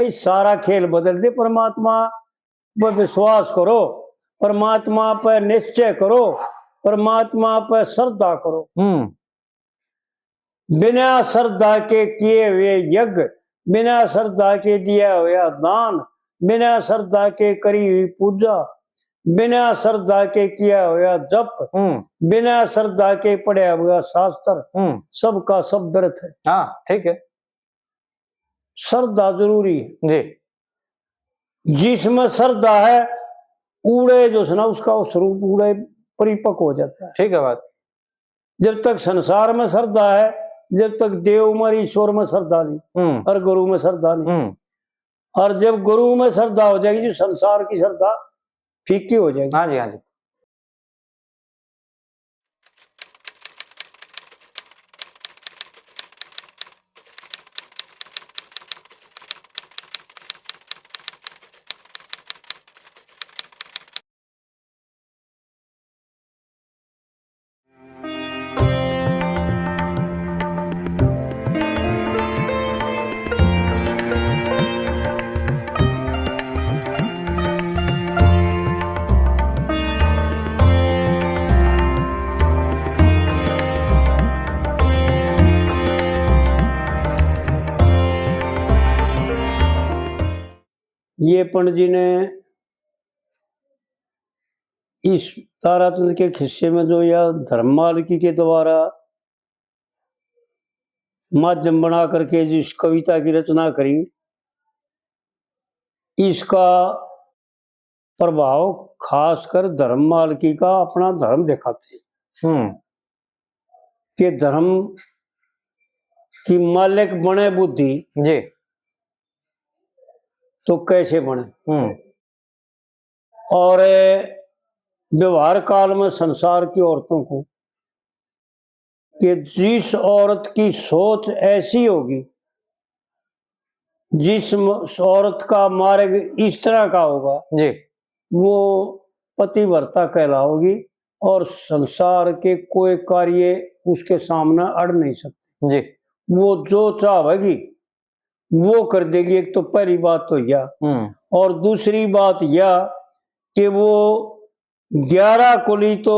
भाई सारा खेल बदल दे। परमात्मा पर विश्वास करो, परमात्मा पर निश्चय करो, परमात्मा पर श्रद्धा करो। बिना श्रद्धा के किए हुए यज्ञ, बिना श्रद्धा के दिया हुआ दान, बिना श्रद्धा के करी हुई पूजा, बिना श्रद्धा के किया हुआ जप, बिना श्रद्धा के पढ़ा हुआ शास्त्र, सबका सब व्यर्थ है। हाँ ठीक है, श्रद्धा जरूरी है जी। जिसमें श्रद्धा है उड़े जो है ना उसका स्वरूप उड़े परिपक्व हो जाता है। ठीक है बात। जब तक संसार में श्रद्धा है, जब तक देव में ईश्वर में श्रद्धा नहीं और गुरु में श्रद्धा नहीं। और जब गुरु में श्रद्धा हो जाएगी जो संसार की श्रद्धा फीकी हो जाएगी। हाँ जी हाँ जी। ये पंडित जी ने इस तारातंत्र के हिस्से में जो यह धर्ममालिकी के द्वारा माध्यम बना करके जिस कविता की रचना करी, इसका प्रभाव खासकर धर्ममालिकी का अपना धर्म दिखाते हैं कि धर्म की मालिक बने बुद्धि जी तो कैसे बने। और व्यवहार काल में संसार की औरतों को कि जिस औरत की सोच ऐसी होगी, जिस औरत का मार्ग इस तरह का होगा जी, वो पतिव्रता कहलाओगी और संसार के कोई कार्य उसके सामने अड़ नहीं सकते जी। वो जो चाहेगी वो कर देगी। एक तो पहली बात तो यह, और दूसरी बात यह कि वो 11 कुली तो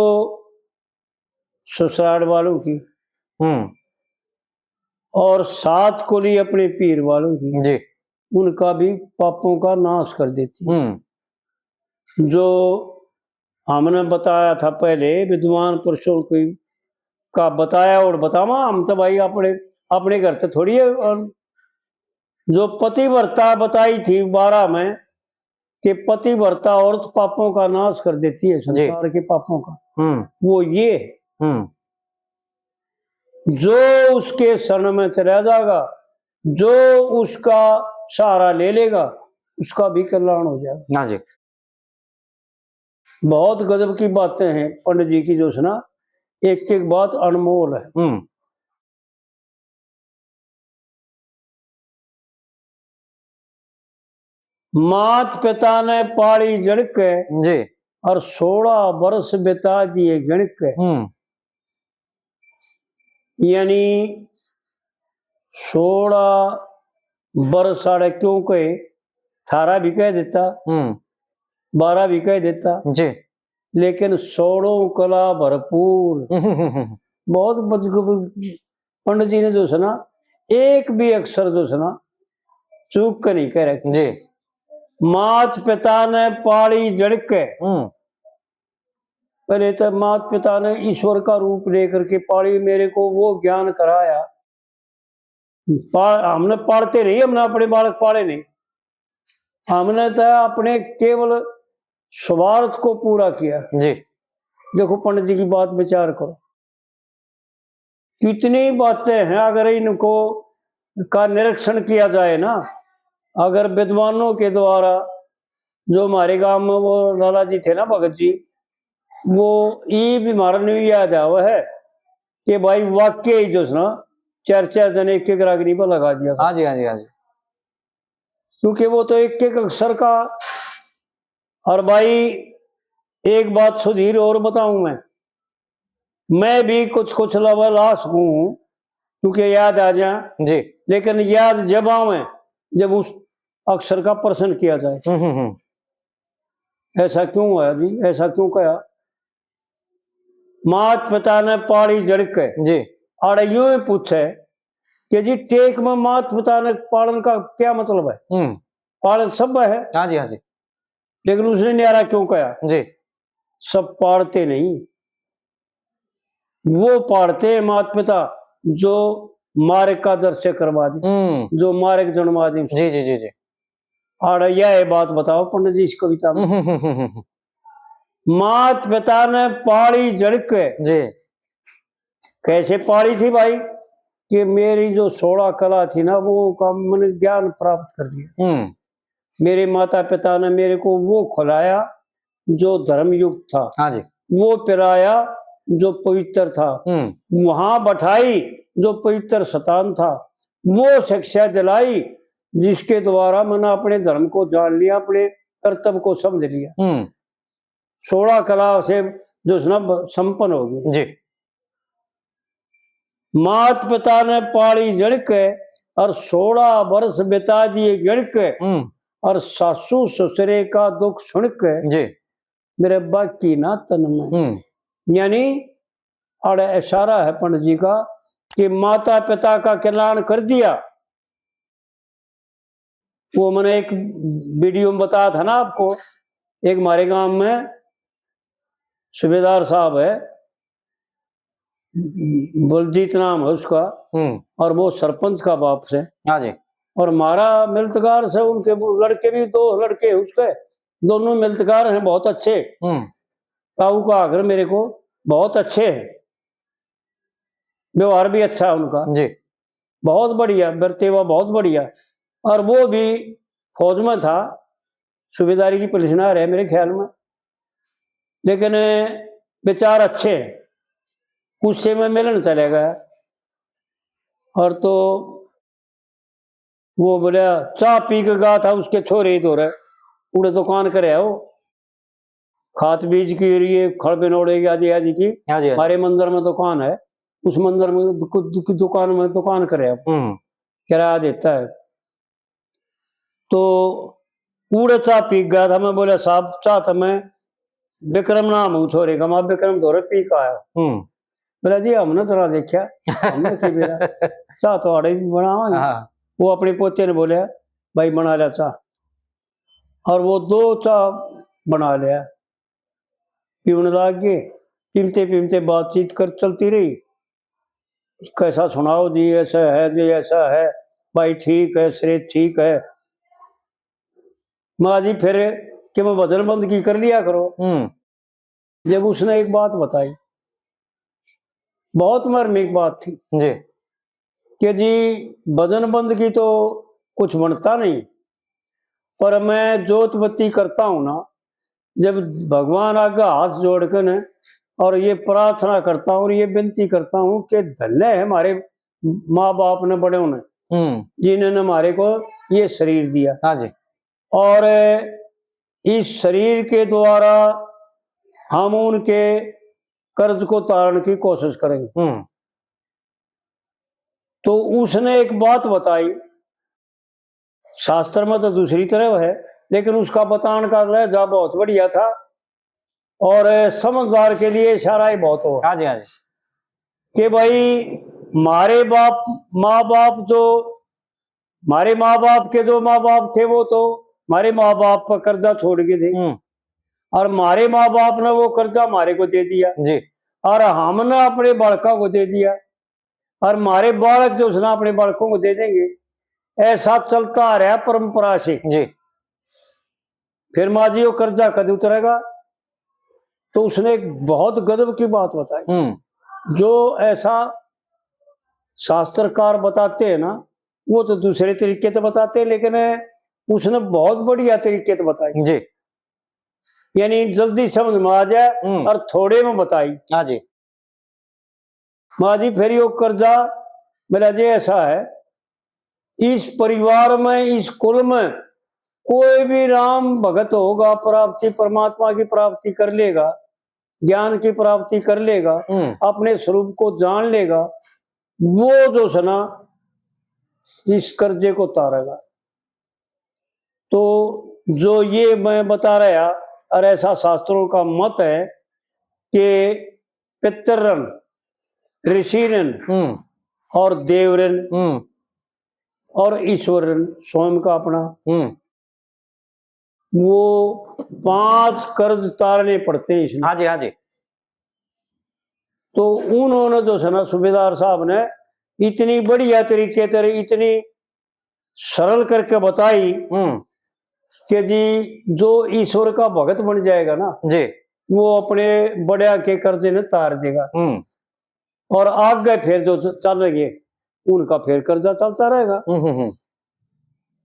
ससुराल वालों की और 7 कुली अपने पीर वालों की जी, उनका भी पापों का नाश कर देती है। जो हमने बताया था पहले विद्वान पुरुषों की का बताया और बतावा, हम तो भाई अपने घर से थोड़ी है। और जो पतिव्रता बताई थी 12 में कि पतिव्रता औरत पापों का नाश कर देती है, संसार के पापों का, वो ये है जो उसके शरण में चला जाएगा, जो उसका सहारा ले लेगा उसका भी कल्याण हो जाएगा। हाँ जी। बहुत गजब की बातें हैं पंडित जी की जो सुना, एक एक बात अनमोल है। मात पिता ने पाड़ी जड़क जी और 16 वर्ष बिता दिए गणक। यानी 16 वर्ष साढ़े क्यों कहे, 18 भी कह देता, 12 भी कह देता जी, लेकिन 16 कला भरपूर। बहुत पंडित जी ने जो सुना एक भी अक्षर जो सुना चूक कर नहीं कह रहे जी। मात पिता ने पाड़ी जड़क। पहले तो मात पिता ने ईश्वर का रूप लेकर के पाड़ी, मेरे को वो ज्ञान कराया। हमने पढ़ते नहीं, हमने अपने बालक पाले नहीं, हमने तो अपने केवल स्वार्थ को पूरा किया जी। देखो पंडित जी की बात विचार करो, कितनी बातें हैं। अगर इनको का निरीक्षण किया जाए ना, अगर विद्वानों के द्वारा, जो हमारे गांव में वो लाला जी थे ना भगत जी, वो ये भी हमारा नहीं याद है वो है कि भाई वाक्य ही जो ना 4-4 जने एक रागनी पर लगा दिया। हाँ जी हाँ जी हाँ जी। क्योंकि वो तो एक अक्षर का। और भाई एक बात सुधीर और बताऊं, मैं भी कुछ कुछ लवलास हूं क्योंकि याद आ जाए जी, लेकिन याद जब आवे जब उस अक्षर का प्रश्न किया जाए। ऐसा क्यों है जी, ऐसा क्यों कहा? मात पिता ने पाड़ी जड़ के जी और यूं ही पूछे कि जी टेक में मात पिता ने पालन का क्या मतलब है? पालन सब है। हाँ जी हाँ जी लेकिन उसने न्यारा क्यों कहा? जी सब पाड़ते नहीं, वो पाड़ते हैं माता पिता जो मार्ग का दर्शन करवा दे, जो मार्ग जन्मा दे। जी जी जी जी और यह बात बताओ पंडित जी इस कविता में। मात पिता ने पाड़ी जड़ के जी कैसे पाड़ी थी भाई? कि मेरी जो 16 कला थी ना वो का मैंने ज्ञान प्राप्त कर लिया। मेरे माता पिता ने मेरे को वो खिलाया जो धर्म युक्त था। हाँ जी वो पिलाया जो पवित्र था। वहां बैठाई जो पवित्र शतान था। वो शिक्षा दिलाई जिसके द्वारा मैंने अपने धर्म को जान लिया, अपने कर्तव्य को समझ लिया। 16 कला से जो संपन्न हो गई। जी मात पिता ने पाड़ी जड़ के और 16 वर्ष बिता दिए जड़ के और सासू ससुरे का दुख सुन के जी मेरे बाकी ना तन में। यानी और इशारा है पंडित जी का कि माता पिता का कल्याण कर दिया। वो मैंने एक वीडियो में बताया था ना आपको, एक हमारे गांव में सूबेदार साहब है, बलजीत नाम है उसका, और वो सरपंच का बाप से। हाँ जी और हमारा मिल्तकार से उनके लड़के भी 2 लड़के उसके, दोनों मिल्तकार हैं, बहुत अच्छे। ताऊ का आकर मेरे को बहुत अच्छे हैं, व्यवहार भी अच्छा है उनका जी बहुत बढ़िया, बर्तेवा बहुत बढ़िया। और वो भी फौज में था, सूबेदारी की पुलिसनार है मेरे ख्याल में, लेकिन विचार अच्छे हैं। उससे मैं मिलन चले गया और तो वो बोला चाय पी के गया था, उसके छोरे दो रहे पूरे दुकान करे हो खाद बीज की ये खड़ बिनोड़े की आदि आदि की। हमारे मंदिर में दुकान है, उस मंदिर में दुकान में दुकान करे किराया देता है। तो पूरे चाय पी गया था। मैं बोला साहब चाह था, मैं विक्रम नाम हूँ छोरे का, मैं विक्रम धोरे पी का आया। बोला जी हमने तो ना देखा, हमने की बेरा चाह तो आड़े भी बनावा। वो अपने पोते ने बोला भाई बना लिया चाह, और वो 2 चाह बना लिया। पीने लग गए, पीमते पीमते बातचीत कर चलती रही। कैसा सुनाओ जी, ऐसा है जी, ऐसा है भाई, ठीक है श्रेष्ठ ठीक है। माँ जी फिर कि मैं भजन बंद की कर लिया करो। जब उसने एक बात बताई, बहुत मर्मिक बात थी जी कि जी भजन बंद की तो कुछ बनता नहीं, पर मैं जोत बत्ती करता हूं ना, जब भगवान आगे हाथ जोड़ कर न और ये प्रार्थना करता हूँ और ये विनती करता हूँ कि धन्य है हमारे माँ बाप ने, बड़े ने जिन्होंने हमारे को ये शरीर दिया। हाँ जी और इस शरीर के द्वारा हम उनके कर्ज को तारने की कोशिश करेंगे। तो उसने एक बात बताई, शास्त्र में तो दूसरी तरफ है, लेकिन उसका बताने का लहजा बहुत बढ़िया था और समझदार के लिए इशारा ही बहुत हो। हाँ जी हाँ जी कि भाई हमारे माँ बाप के जो माँ बाप थे वो तो हमारे माँ बाप पर कर्जा छोड़ गए थे, और हमारे माँ बाप ने वो कर्जा हमारे को दे दिया जी, और हमने अपने बालकों को दे दिया, और हमारे बालक जो उसने अपने बालकों को दे देंगे। ऐसा चलता आ रहा परंपरा से जी। फिर माँ जी वो कर्जा कद उतरेगा? तो उसने एक बहुत गजब की बात बताई, जो ऐसा शास्त्रकार बताते हैं ना, वो तो दूसरे तरीके से बताते हैं, लेकिन उसने बहुत बढ़िया तरीके से बताई जी। यानी जल्दी समझ में आ जाए और थोड़े में बताई। हाँ जी माँ जी फिर यो कर्जा मेरा जी ऐसा है, इस परिवार में इस कुल में कोई भी राम भगत होगा, प्राप्ति परमात्मा की प्राप्ति कर लेगा, ज्ञान की प्राप्ति कर लेगा, अपने स्वरूप को जान लेगा, वो जो सना इस कर्जे को तारेगा। जो ये मैं बता रहा, और ऐसा शास्त्रों का मत है कि पितरन, ऋषिरन और देवरन और ईश्वरन स्वयं का अपना, वो 5 कर्ज तारने पड़ते हैं इसमें। हाँ जी, हाँ जी। तो उन्होंने जो है ना सूबेदार साहब ने इतनी बढ़िया तरीके से इतनी सरल करके बताई कि जी जो ईश्वर का भगत बन जाएगा ना जी, वो अपने बड़े के कर्जे ने तार देगा, और आगे फिर जो चलेंगे उनका फिर कर्जा चलता रहेगा।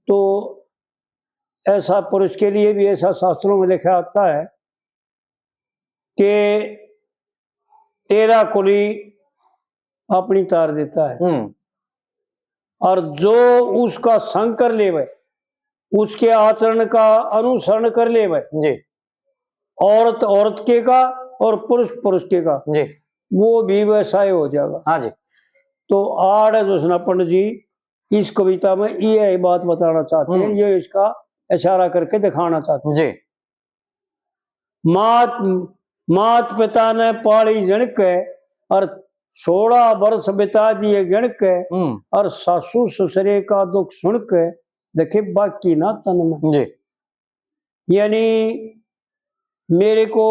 तो ऐसा पुरुष के लिए भी ऐसा शास्त्रों में लिखा आता है कि 13 कुली अपनी तार देता है, और जो उसका संग कर लेवे, उसके आचरण का अनुसरण कर लेवे जी, औरत औरत के का और पुरुष पुरुष के का जी, वो भी वैसा ही हो जाएगा। हाँ जी। तो आड़ जोशना पंडित जी इस कविता में ये बात बताना चाहते हैं, ये इसका इशारा करके दिखाना चाहते हैं। जी, मात पिता ने पाली जणक और 16 वर्ष बिता दिए गणक, और सासू ससुरे का दुख सुन के देखे बाकी ना तन में। जी, यानी मेरे को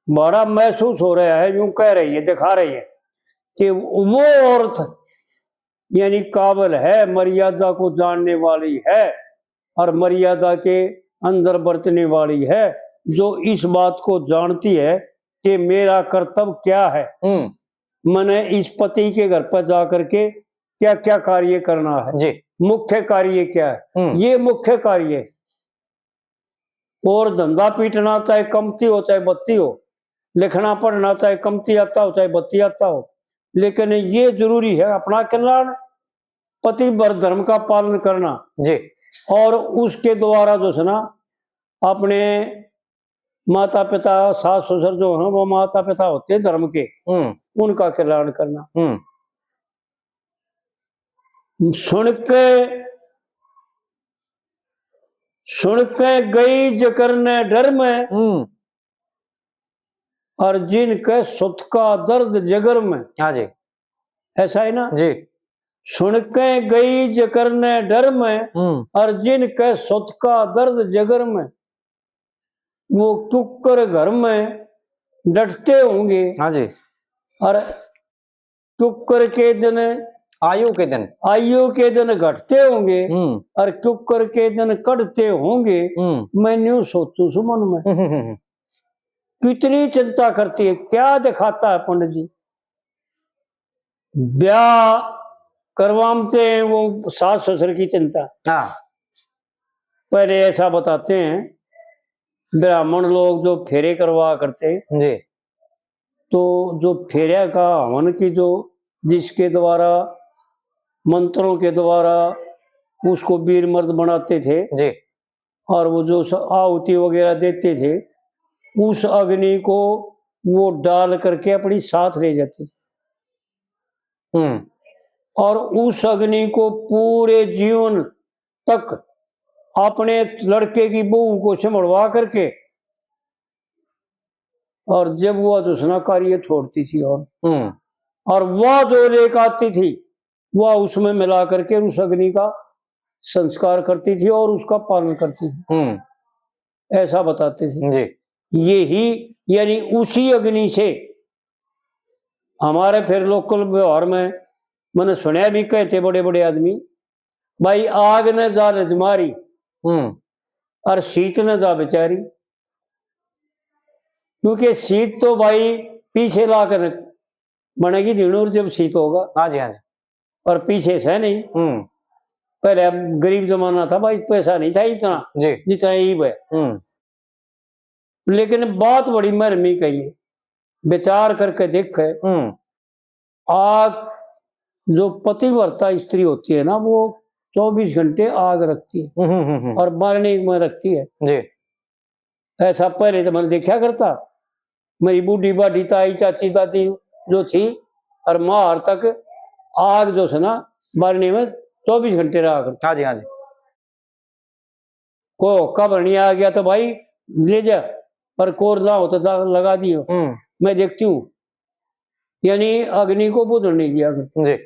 बड़ा महसूस हो रहा है, यूं कह रही है, दिखा रही है कि वो औरत यानी काबिल है, मर्यादा को जानने वाली है और मर्यादा के अंदर बरतने वाली है, जो इस बात को जानती है कि मेरा कर्तव्य क्या है, मैंने इस पति के घर पर जाकर के क्या क्या कार्य करना है जी, मुख्य कार्य क्या है, ये मुख्य कार्य है। और धंधा पीटना चाहे कमती हो चाहे बत्ती हो, लिखना पढ़ना चाहे कमती आता हो चाहे बत्ती आता हो, लेकिन ये जरूरी है अपना कल्याण, पति वर धर्म का पालन करना जी, और उसके द्वारा जो है ना अपने माता पिता सास ससुर जो है वो माता पिता होते हैं धर्म के, उनका कल्याण करना। सुन के गई जकर ने डर में, और जिनके सुत का दर्द जगर में। हाँ जी, ऐसा है ना जी। सुन के गई जकर ने डर में, और जिनके सुत का दर्द जगर में, वो कुकर घर में डटते होंगे। हाँ जी। और कुकर के दिन आयु के दिन घटते होंगे और कुकर के दिन कटते होंगे। मैं न्यू सोचू सुमन में कितनी चिंता करती है, क्या दिखाता है पंडित जी। ब्याह करवाते हैं वो सास ससुर की चिंता। हाँ। पहले ऐसा बताते हैं ब्राह्मण लोग जो फेरे करवा करते जी, तो जो फेरे का हवन की जो जिसके द्वारा मंत्रों के द्वारा उसको वीर मर्द बनाते थे जी, और वो जो आहुति वगैरह देते थे उस अग्नि को वो डाल करके अपनी साथ ले जाते थे और उस अग्नि को पूरे जीवन तक अपने लड़के की बहू को सिमड़वा करके और जब वह दूसरा कार्य छोड़ती थी और वह जो लेकर आती थी वह उसमें मिला करके उस अग्नि का संस्कार करती थी और उसका पालन करती थी। ऐसा बताते थे जी। यही यानी उसी अग्नि से हमारे फिर लोकल व्यवहार में मैंने सुना भी कहते बड़े बड़े आदमी, भाई आग न जा रजमारी और शीत न जा बेचारी। क्योंकि शीत तो भाई पीछे लाकर बनेगी दिनूर जब शीत होगा। हाँ जी, हाँ जी। और पीछे से नहीं। पहले अब गरीब जमाना था भाई, पैसा नहीं था इतना जितना ईब है। लेकिन बात बड़ी मरमी कही है, विचार करके देखे। आग जो पतिव्रता स्त्री होती है ना वो 24 घंटे आग रखती है और बारने में रखती है जी। ऐसा पहले तो मैंने देखा करता, मेरी बूढ़ी बाढ़ी ताई चाची दादी जो थी और मार तक आग जो है ना बारने में 24 घंटे रहा करती। हाँ जी, हाँ जी। को कब नहीं आ गया तो भाई ले जा, पर कोर ना हो तो लगा दियो, मैं देखती हूँ। यानी अग्नि को बुझ नहीं दिया करते जी।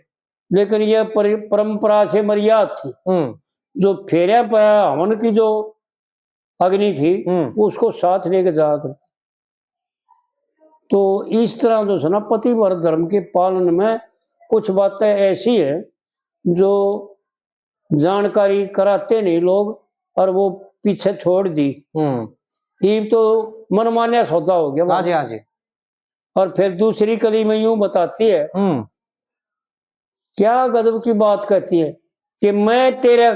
लेकिन यह परंपरा से मर्याद थी। जो फेरिया पर हवन की जो अग्नि थी उसको साथ लेके जाया करते। तो इस तरह जो है ना पतिव्रत धर्म के पालन में कुछ बातें ऐसी है जो जानकारी कराते नहीं लोग और वो पीछे छोड़ दी। ये तो मनमान्य सौदा हो गया। हाँ जी, हाँ जी। और फिर दूसरी कली में यूं बताती है, क्या गजब की बात कहती है कि मैं तेरा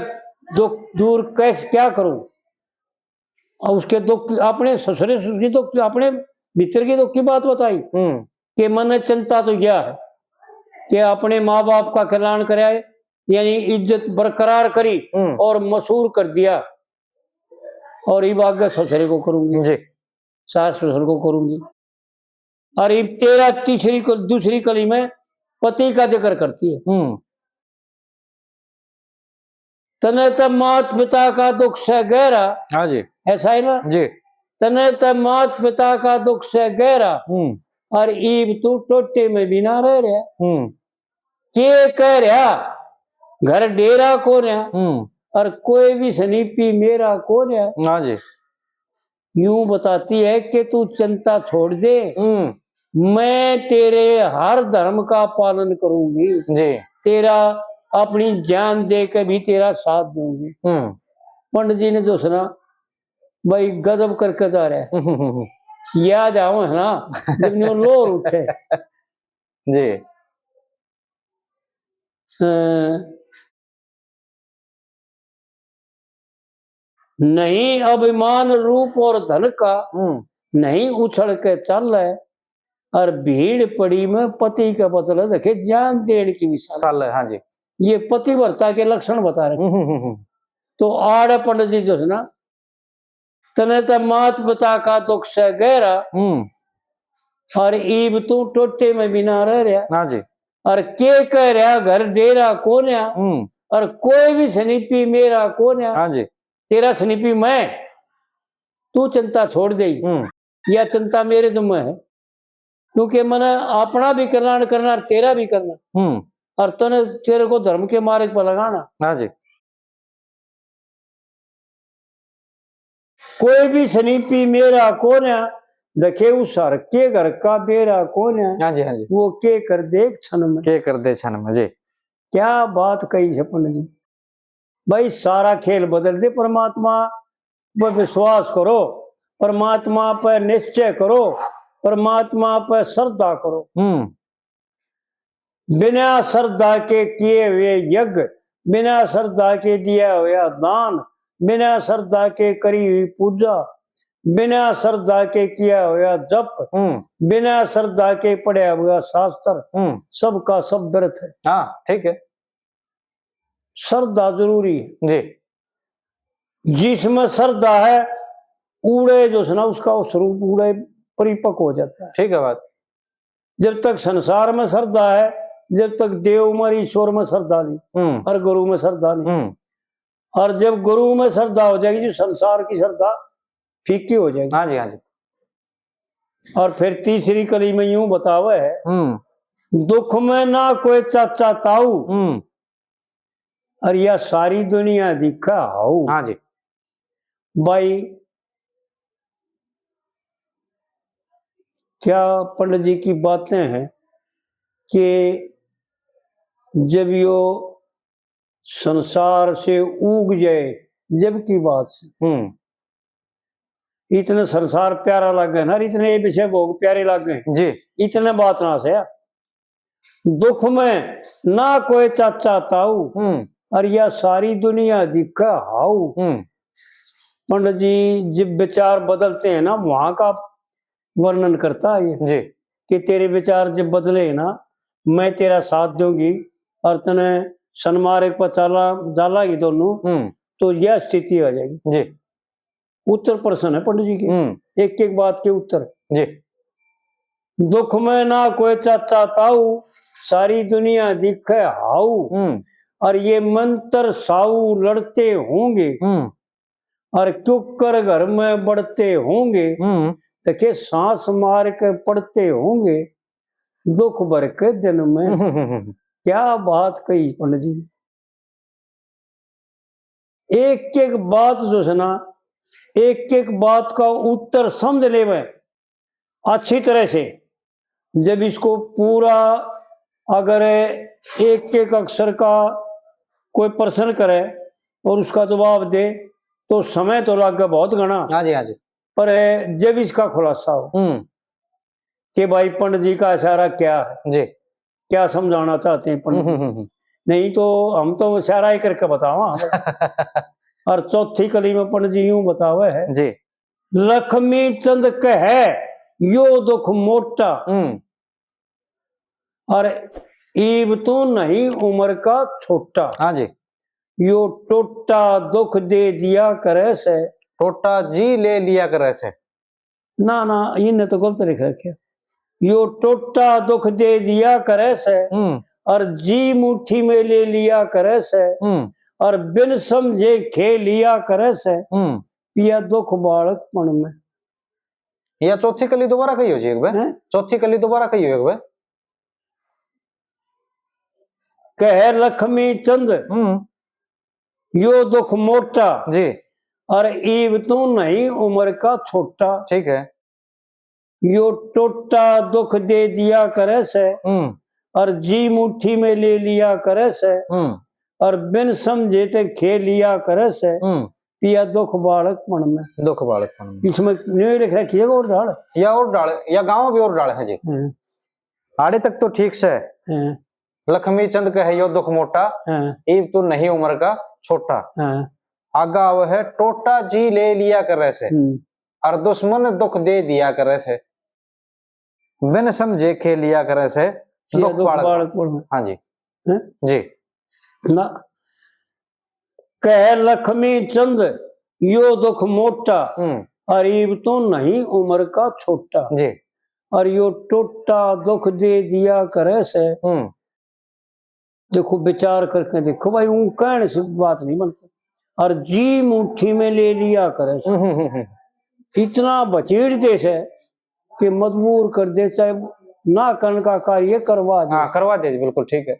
दुख दूर कैसे क्या करूं, और उसके दुख अपने ससुरे की दुख अपने भीतर के दुख की बात बताई कि मन चिंता तो यह है कि अपने माँ बाप का कल्याण कराए, यानी इज्जत बरकरार करी और मशहूर कर दिया, और ये आगे ससुरे को करूंगी जी, सास ससुर को करूंगी। और ये तेरा दूसरी कली में पति का जिक्र करती है। तने तब मात पिता का दुख से गहरा, हाँ जी, ऐसा है ना जी, तने तब मात पिता का दुख से गहरा और ईब तू टोटे में भी ना रह रहा, के कह रहा घर डेरा को रहा और कोई भी सनीपी मेरा को रहा। हाँ जी। यूं बताती है कि तू चिंता छोड़ दे, मैं तेरे हर धर्म का पालन करूंगी जी, तेरा अपनी जान दे के भी तेरा साथ दूंगी। पंडित जी ने जो सुना भाई गजब करके जा रहा है। याद आओ है ना जब लोर उठे जी। नहीं अभिमान रूप और धन का नहीं उछल के चल है, और भीड़ पड़ी में पति का बदला देखे जान देने की विशाल है। हाँ जी, ये पतिव्रता के लक्षण बता रहे। तो आड़ पंडित जी जो है ना, तने तो मात पिता का दुख से गहरा और ईब तू टोटे में भी ना रह रहा। हाँ जी। और के कह रहा घर डेरा कौन है, और कोई भी सनीपी मेरा कौन है। हाँ जी। तेरा सनीपी मैं, तू चिंता छोड़ दे, या चिंता मेरे तुम है, क्योंकि मैंने अपना भी कल्याण करना तेरा भी करना, और तूने तेरे को धर्म के मार्ग पर लगाना। हाँ जी। कोई भी सनीपी मेरा कौन है, देखे उस हर के घर का बेरा कौन है। हाँ जी, हाँ जी। वो के कर दे क्षण में, के कर दे क्षण में जी। क्या बात कही सपन जी, भाई सारा खेल बदल दे। परमात्मा पर विश्वास करो, परमात्मा पर निश्चय करो, परमात्मा पर श्रद्धा करो। बिना श्रद्धा के किए हुए यज्ञ, बिना श्रद्धा के दिया हुआ दान, बिना श्रद्धा के करी हुई पूजा, बिना श्रद्धा के किया हुआ जप, बिना श्रद्धा के पढ़ा हुआ शास्त्र, सबका सब व्यर्थ है। हाँ ठीक है, श्रद्धा जरूरी है जी। जिसमें श्रद्धा है ऊड़े जो है ना उसका स्वरूप ऊड़े परिपक्व हो जाता है। ठीक है बात। जब तक संसार में श्रद्धा है, जब तक देव में ईश्वर में श्रद्धा नहीं, और गुरु में श्रद्धा नहीं, और जब गुरु में श्रद्धा हो जाएगी जो संसार की श्रद्धा फीकी हो जाएगी। हाँ जी, हाँ जी। और फिर तीसरी कली में यूं बतावे है, दुख में ना कोई चाचा ताऊ, और यह सारी दुनिया दिखा हाउ। हाँ जी भाई, क्या पंडित जी की बातें हैं कि जब यो संसार से उग जाए, जब की बात से इतने संसार प्यारा लग गए ना, इतने ये विषय भोग प्यारे लग गए जी, इतने बात ना से। दुख में ना कोई चाचा ताऊ, और यह सारी दुनिया दिखा हाउ। पंडित जी जब विचार बदलते हैं ना, वहां का वर्णन करता है जी, कि तेरे विचार जब बदले ना, मैं तेरा साथ दूंगी और तने सन्मार्ग पर डालागी दोनों, तो यह स्थिति आ जाएगी जी। उत्तर प्रश्न है पंडित जी के, एक एक बात के उत्तर जी। दुख में ना कोई चाचा ताऊ, सारी दुनिया दिखे हाउ, और ये मंत्र साऊ लड़ते होंगे, और क्यों कर घर में बढ़ते होंगे, देखे सांस मार के पड़ते होंगे, दुख भर के दिन में। क्या बात कही पंडित जी ने। एक एक बात जो है ना, एक एक बात का उत्तर समझ ले में अच्छी तरह से। जब इसको पूरा अगर एक एक अक्षर का कोई प्रश्न करे और उसका जवाब दे तो समय तो लगे बहुत घना। हाँ जी, हाँ जी। पर जब इसका खुलासा हो कि भाई पंडित जी का इशारा क्या है जी, क्या समझाना चाहते हैं पंडित, नहीं तो हम तो इशारा ही करके बतावा। और चौथी कली में पंडित जी यूं बतावे है जी, लक्ष्मी चंद कहे यो दुख मोटा, और ईब तो नहीं उम्र का छोटा। हाँ जी। यो टोटा दुख दे दिया करे से, टोटा जी ले लिया करे से, ना ना इन्हें तो गलत लिख रखे। यो टोटा दुख दे दिया करे से, और जी मुट्ठी में ले लिया करे से, और बिन समझे खे लिया करे से, पिया दुख बालकपन में। या चौथी कली दोबारा कही हो जी एक बार, चौथी कली दोबारा कही हो एक बार। कह लक्ष्मी चंद यो दुख मोटा जी, और ईब तो नहीं उम्र का छोटा। ठीक है। यो टोटा दुख दे दिया करे से, और जी मुट्ठी में ले लिया करे से, और बिन समझे ते खे लिया करे से, पिया दुख बालकपन में। दुख बालकपन में इसमें नहीं लिख रखी है और डाल या गाँव भी और डाल है जी। आड़े तक तो ठीक से लक्ष्मी चंद कहे यो दुख मोटा, ईब तो नहीं उम्र का छोटा। आगा वो है टोटा जी ले लिया करे से, और दुश्मन दुख दे दिया करे से, बिन समझे खे लिया करे से, दुख बालकपन। हाँ जी जी ना। कह लक्ष्मी चंद यो दुख मोटा, और ईब तो नहीं उम्र का छोटा जी, और यो टोटा दुख दे दिया करे से। देखो विचार करके देखो भाई, ऊं कहने से बात नहीं बनती। और जी मुट्ठी में ले लिया करे से, इतना बचेड़ दे से कि मजबूर कर दे, चाहे ना करने का कार्य करवा दे। हाँ करवा दे, बिल्कुल ठीक है।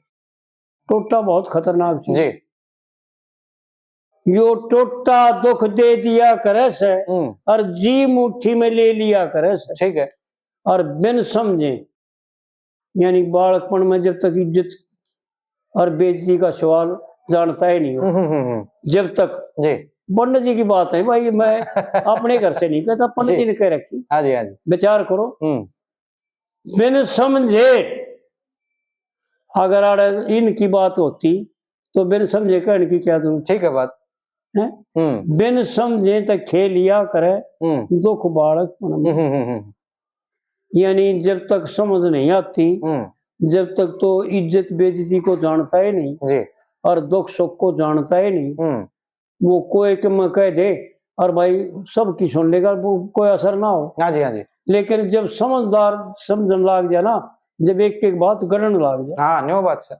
टोटा बहुत खतरनाक चीज जी। यो टोटा दुख दे दिया करे से, और जी मुट्ठी में ले लिया करे से। ठीक है। और बिन समझे, यानी बालकपन में जब तक इज्जत और बेइज्जती का सवाल जानता ही नहीं हो, जब तक जी। पंडित जी की बात है भाई, मैं अपने घर से नहीं कहता, पंडित जी ने कह रखी। हाँ जी, हाँ जी। विचार करो। बिन समझे अगर इनकी बात होती तो बिन समझे कहने की क्या जरूरत। ठीक है बात है। बिन समझे तो खे लिया करे दुख बालक, यानी जब तक समझ नहीं आती, जब तक तो इज्जत बेइज्जती को जानता ही नहीं जी, और दुख सुख को जानता ही नहीं। वो कोई में कह दे और भाई सब की सुन लेगा, वो कोई असर ना हो। हाँ जी, हाँ जी। लेकिन जब समझदार समझने लग जाए ना, जब एक एक बात गणन लग जाए। हाँ न्यू बात है।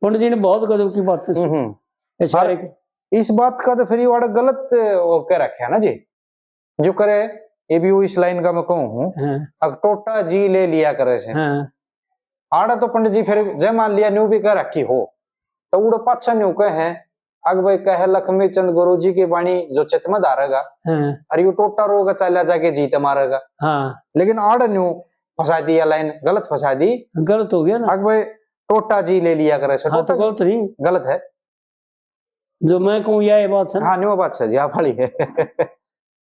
पंडित जी ने बहुत गजब की बात इस बात का तो फिर वाड़ा गलत कह रखे है ना जी, जो करे ये भी वो इस लाइन का मैं कहूँ अब टोटा जी ले लिया करे से। आड़ा तो पंडित जी फिर जय मान लिया न्यू भी कह रखी हो तो उड़ो पाछा न्यू कहे अग भाई कहे लक्ष्मी चंद गुरु जी की वाणी जो चित में धारेगा, अरे यू टोटा रोगा चला जाके जीत मारेगा। लेकिन आड़ न्यू फंसा दिया लाइन, गलत फंसा दी, गलत हो गया ना। अग भाई टोटा जी ले लिया करे से। हाँ, तो गलत नहीं, गलत है जो मैं कहूँ ये बात है। हाँ न्यू बात है जी, आप वाली है।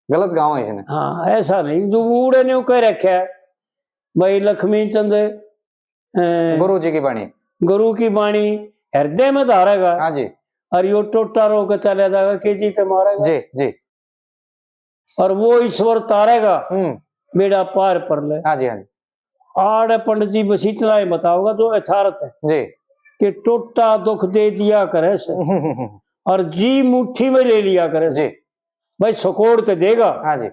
गलत गाँव है इसने। हाँ ऐसा नहीं जो बूढ़े ने कह रखा है भाई लक्ष्मी चंद गुरु जी की वाणी, गुरु की वाणी हृदय में धारेगा। हाँ जी। और यो टोटा रो के चला जाएगा के जी से मारेगा जी जी, और वो ईश्वर तारेगा बेड़ा पार पर ले। हाँ जी, हाँ जी। आड़ पंडित जी बस इतना ही बताओगा जो यथार्थ है जी, कि टोटा दुख दे दिया करे से और जी मुट्ठी में ले लिया करे जी। भाई सकोड़ तो देगा। हाँ जी।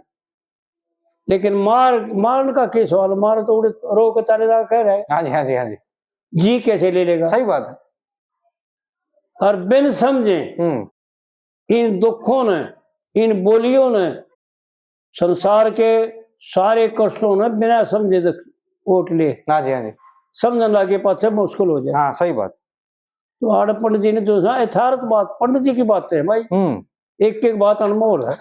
लेकिन मारने का क्या सवाल, मार तो रो के चले जाएगा कह रहे। हाँ जी, हाँ जी, हाँ जी। जी कैसे ले लेगा। सही बात है। और बिन समझे इन दुखों ने इन बोलियों ने संसार के सारे कष्टों ने बिना समझे तक ओट ले। हाँ जी, हाँ जी, समझने लगे पाछे मुश्किल हो जाए। हाँ सही बात। तो आड़ पंडित जी ने जो यथार्थ बात, पंडित जी की बात है भाई, एक एक बात अनमोल है।